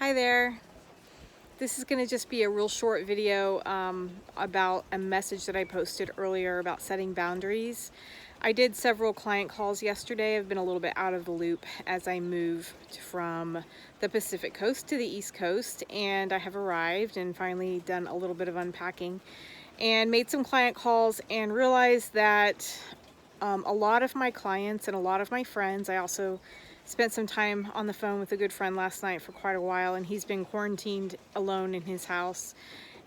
Hi there. This is going to just be a real short video about a message that I posted earlier about setting boundaries. I did several client calls yesterday. I've been a little bit out of the loop as I moved from the Pacific Coast to the East Coast, and I have arrived and finally done a little bit of unpacking and made some client calls and realized that a lot of my clients and a lot of my friends, I also spent some time on the phone with a good friend last night for quite a while, and he's been quarantined alone in his house.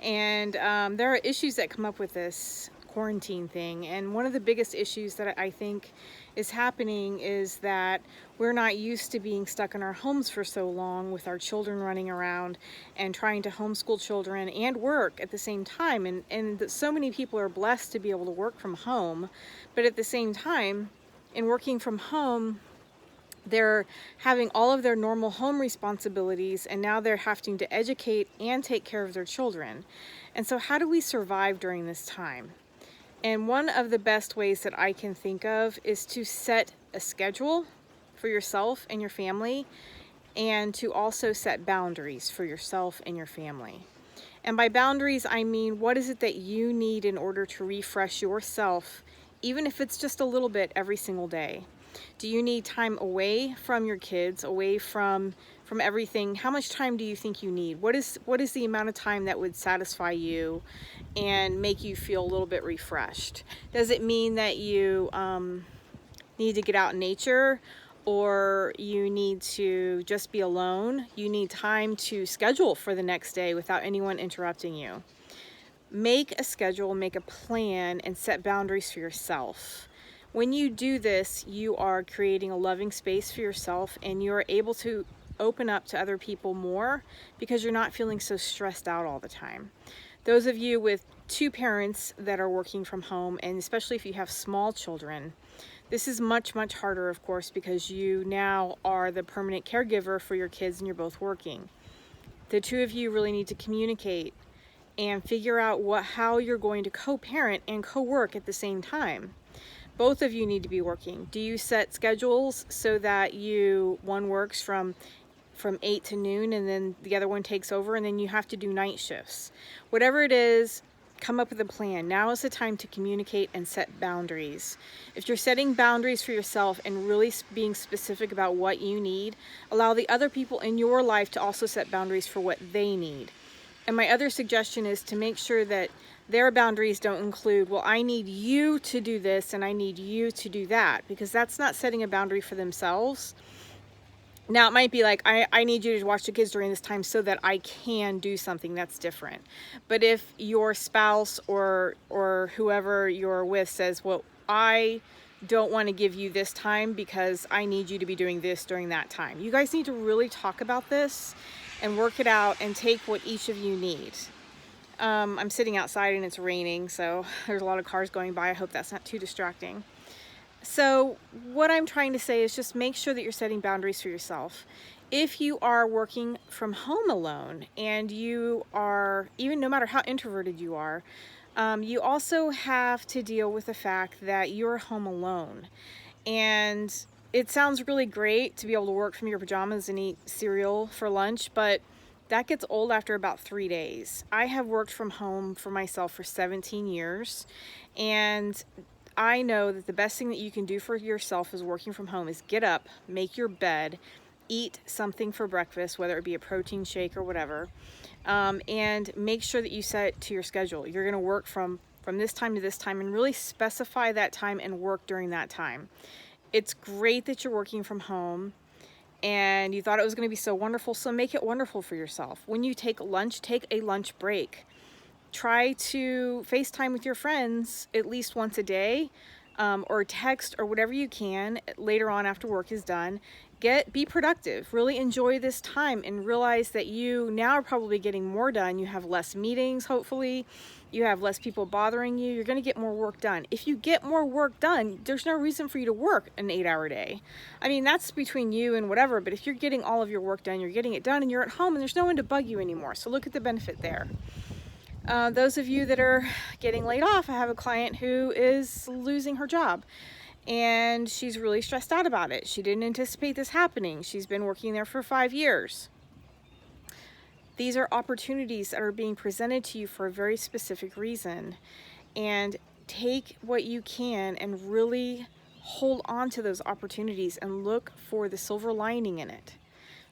And there are issues that come up with this quarantine thing. And one of the biggest issues that I think is happening is that we're not used to being stuck in our homes for so long with our children running around and trying to homeschool children and work at the same time. And so many people are blessed to be able to work from home, but at the same time, in working from home, they're having all of their normal home responsibilities, and now they're having to educate and take care of their children. And so how do we survive during this time? And one of the best ways that I can think of is to set a schedule for yourself and your family, and to also set boundaries for yourself and your family. And by boundaries, I mean, what is it that you need in order to refresh yourself, even if it's just a little bit every single day? Do you need time away from your kids, away from everything? How much time do you think you need? What is the amount of time that would satisfy you and make you feel a little bit refreshed? Does it mean that you need to get out in nature, or you need to just be alone? You need time to schedule for the next day without anyone interrupting you. Make a schedule, make a plan, and set boundaries for yourself. When you do this, you are creating a loving space for yourself, and you're able to open up to other people more because you're not feeling so stressed out all the time. Those of you with two parents that are working from home, and especially if you have small children, this is much harder, of course, because you now are the permanent caregiver for your kids and you're both working. The two of you really need to communicate and figure out how you're going to co-parent and co-work at the same time. Both of you need to be working. Do you set schedules so that one works from 8 to noon and then the other one takes over, and then you have to do night shifts? Whatever it is, come up with a plan. Now is the time to communicate and set boundaries. If you're setting boundaries for yourself and really being specific about what you need, allow the other people in your life to also set boundaries for what they need. And my other suggestion is to make sure that their boundaries don't include, well, I need you to do this and I need you to do that, because that's not setting a boundary for themselves. Now, it might be like, I need you to watch the kids during this time so that I can do something. That's different. But if your spouse or whoever you're with says, well, I don't want to give you this time because I need you to be doing this during that time. You guys need to really talk about this and work it out and take what each of you need. I'm sitting outside and it's raining, so there's a lot of cars going by. I hope that's not too distracting. So what I'm trying to say is just make sure that you're setting boundaries for yourself. If you are working from home alone, and you are, even no matter how introverted you are, you also have to deal with the fact that you're home alone. And it sounds really great to be able to work from your pajamas and eat cereal for lunch, but that gets old after about 3 days. I have worked from home for myself for 17 years, and I know that the best thing that you can do for yourself as working from home is get up, make your bed, eat something for breakfast, whether it be a protein shake or whatever, and make sure that you set it to your schedule. You're going to work from this time to this time, and really specify that time and work during that time. It's great that you're working from home and you thought it was going to be so wonderful, so make it wonderful for yourself. When you take lunch, take a lunch break. Try to FaceTime with your friends at least once a day, or text or whatever you can later on after work is done. Be productive. Really enjoy this time and realize that you now are probably getting more done. You have less meetings, hopefully. You have less people bothering you. You're going to get more work done. If you get more work done, there's no reason for you to work an 8-hour day. I mean, that's between you and whatever, but if you're getting all of your work done, you're getting it done, and you're at home and there's no one to bug you anymore. So look at the benefit there. Those of you that are getting laid off, I have a client who is losing her job, and she's really stressed out about it. She didn't anticipate this happening. She's been working there for 5 years. These are opportunities that are being presented to you for a very specific reason. And take what you can and really hold on to those opportunities and look for the silver lining in it.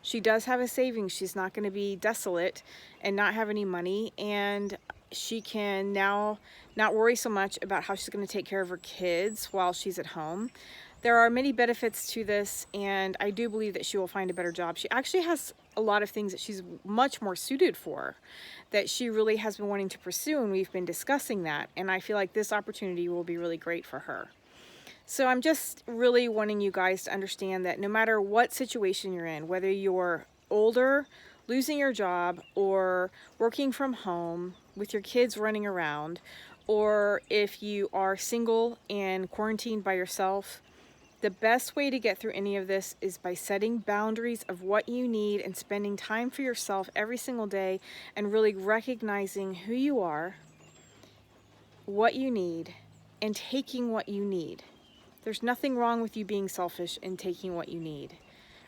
She does have a savings. She's not going to be desolate and not have any money, and she can now not worry so much about how she's going to take care of her kids while she's at home. There are many benefits to this, and I do believe that she will find a better job. She actually has a lot of things that she's much more suited for, that she really has been wanting to pursue, and we've been discussing that, and I feel like this opportunity will be really great for her. So I'm just really wanting you guys to understand that no matter what situation you're in, whether you're older, losing your job, or working from home with your kids running around, or if you are single and quarantined by yourself, the best way to get through any of this is by setting boundaries of what you need and spending time for yourself every single day and really recognizing who you are, what you need, and taking what you need. There's nothing wrong with you being selfish and taking what you need.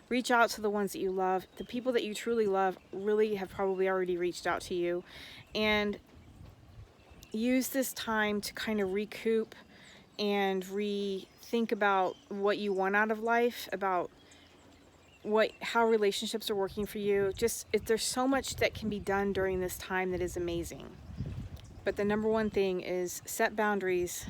Reach out to the ones that you love. The people that you truly love really have probably already reached out to you. And use this time to kind of recoup and rethink about what you want out of life, about how relationships are working for you. There's so much that can be done during this time that is amazing. But the number one thing is set boundaries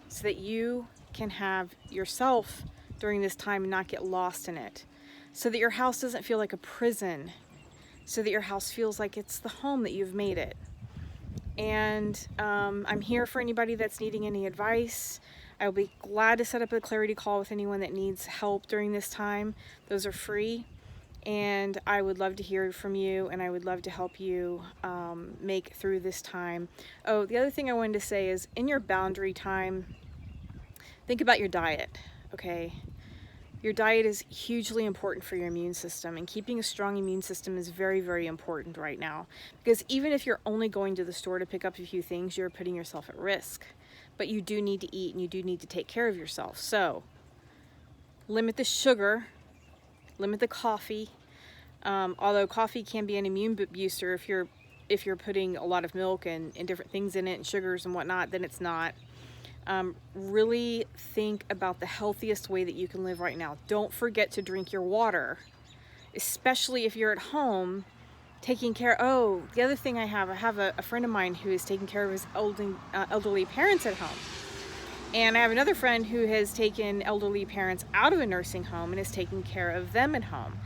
so that you can have yourself during this time and not get lost in it, so that your house doesn't feel like a prison, so that your house feels like it's the home that you've made it. And I'm here for anybody that's needing any advice. I'll be glad to set up a clarity call with anyone that needs help during this time. Those are free, and I would love to hear from you, and I would love to help you make through this time. Oh, the other thing I wanted to say is, in your boundary time, think about your diet, okay? Your diet is hugely important for your immune system, and keeping a strong immune system is very, very important right now. Because even if you're only going to the store to pick up a few things, you're putting yourself at risk. But you do need to eat, and you do need to take care of yourself. So limit the sugar, limit the coffee. Although coffee can be an immune booster if you're putting a lot of milk and different things in it and sugars and whatnot, then it's not. Really think about the healthiest way that you can live right now. Don't forget to drink your water, especially if you're at home taking care. Oh, the other thing I have a friend of mine who is taking care of his elderly parents at home. And I have another friend who has taken elderly parents out of a nursing home and is taking care of them at home.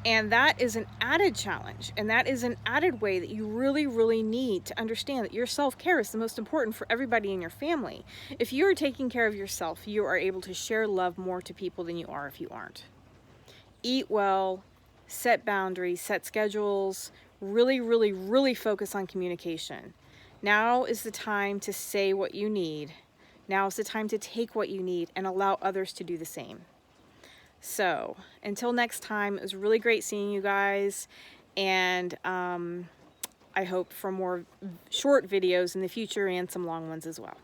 And that is an added challenge, and that is an added way that you really, really need to understand that your self-care is the most important for everybody in your family. If you're taking care of yourself, you are able to share love more to people than you are if you aren't. Eat well, set boundaries, set schedules, really, really, really focus on communication. Now is the time to say what you need. Now is the time to take what you need and allow others to do the same. So until next time, it was really great seeing you guys, and I hope for more short videos in the future and some long ones as well.